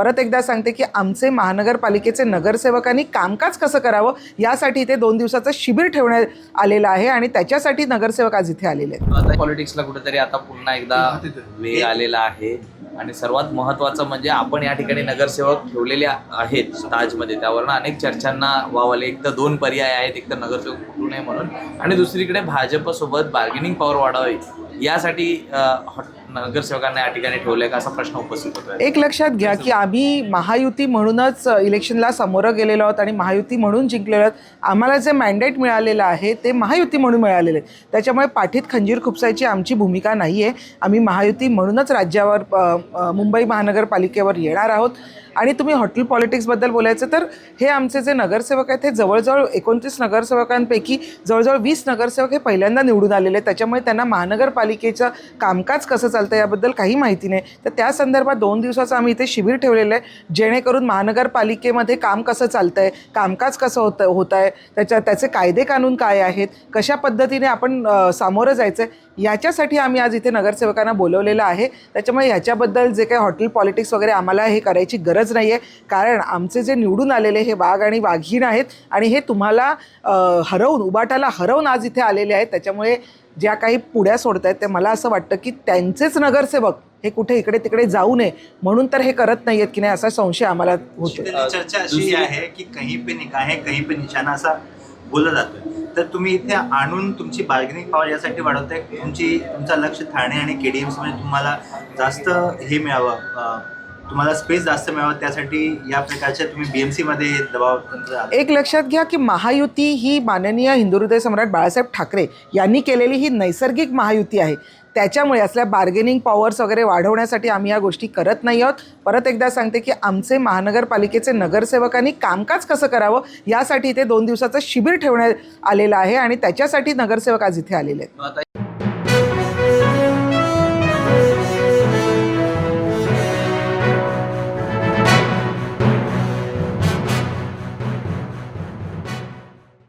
परत एकदा सांगते की आमचे महानगरपालिकेचे नगरसेवकांनी कामकाज कसं करावं यासाठी इथे 2 दिवसाचं शिबिर ठेवण्यात आलेलं आहे आणि त्याच्यासाठी नगरसेवक आज इथे आलेले आहेत. आता पॉलिटिक्सला कुठेतरी आता पुन्हा एकदा वेग आलेला आहे आणि सर्वात महत्त्वाचं म्हणजे आपण या ठिकाणी नगरसेवक ठेवलेले आहेत ताजमध्ये, त्यावरनं अनेक चर्चांना वाव आले. एक तर 2 पर्याय आहेत, एक तर नगरसेवक फुटू नये म्हणून आणि दुसरीकडे भाजपसोबत बार्गेनिंग पॉवर वाढावी यासाठी नगरसेवकांना या ठिकाणी ठेवलंय का असा प्रश्न उपस्थित होतोय. एक लक्षात घ्या की आम्ही महायुती म्हणूनच इलेक्शनला सामोरं गेलेलो आहोत आणि महायुती म्हणून जिंकलेलो आहोत. आम्हाला जे मॅन्डेट मिळालेलं आहे ते महायुती म्हणून मिळालेलं आहे. त्याच्यामुळे पाठीत खंजीर खुपसायची आमची भूमिका नाही आहे. आम्ही महायुती म्हणूनच राज्यावर मुंबई महानगरपालिकेवर येणार आहोत. आणि तुम्ही हॉटेल पॉलिटिक्सबद्दल बोलायचं तर हे आमचे जे नगरसेवक आहेत हे जवळजवळ 29 नगरसेवकांपैकी जवळजवळ 20 नगरसेवक हे पहिल्यांदा निवडून आलेले आहेत. त्याच्यामुळे त्यांना महानगरपालिकेचं कामकाज कसं चालतं याबद्दल काही माहिती नाही. तर त्या संदर्भात 2 दिवसाचं आम्ही इथे शिबिर ठेवलेलं आहे, जेणेकरून महानगरपालिकेमध्ये काम कसं चालतं आहे, कामकाज कसं होत आहे, त्याचे कायदे कानून काय आहेत, कशा पद्धतीने आपण सामोरं जायचं आहे याच्यासाठी आम्ही आज इथे नगरसेवकांना बोलवलेलं आहे. त्याच्यामुळे ह्याच्याबद्दल जे काही हॉटेल पॉलिटिक्स वगैरे आम्हाला हे करायची गरज नाही आहे, कारण आमचे जे निवडून आलेले हे वाघ आणि वाघीण आहेत आणि हे तुम्हाला उबाटाला हरवून आज इथे आलेले आहेत. त्याच्यामुळे ज्या काही पुढ्या सोडत आहेत ते मला असं वाटतं की त्यांचेच नगरसेवक हे कुठे इकडे तिकडे जाऊ नये म्हणून तर हे करत नाही आहेत की नाही असा संशय आम्हाला होतो. चर्चा अशी आहे की कहीं पे निगाहें कहीं पे निशाणा असा बोललं जातं. तर तुम्ही इथे आणून तुमची बार्गेनिंग पॉवर यासाठी वाढवताय, तुमचं लक्ष ठाणे आणि KDMC मध्ये तुम्हाला जास्त हे मिळावं, तुम्हाला स्पेस जास्त मिळावं, त्यासाठी या प्रकारच्या तुम्ही BMC मध्ये दबाव तंत्र. एक लक्षात घ्या की महायुती ही माननीय हिंदुहृदय सम्राट बाळासाहेब ठाकरे यांनी केलेली ही नैसर्गिक महायुती आहे. त्याच्यामुळे असल्या बार्गेनिंग पॉवर्स वगैरे वाढवण्यासाठी आम्ही या गोष्टी करत नाही आहोत. परत एकदा सांगते की आमचे महानगरपालिकेचे नगरसेवकांनी कामकाज कसं करावं यासाठी इथे 2 दिवसाचं शिबिर ठेवण्यात आलेलं आहे आणि त्याच्यासाठी नगरसेवक आज इथे आलेले आहेत.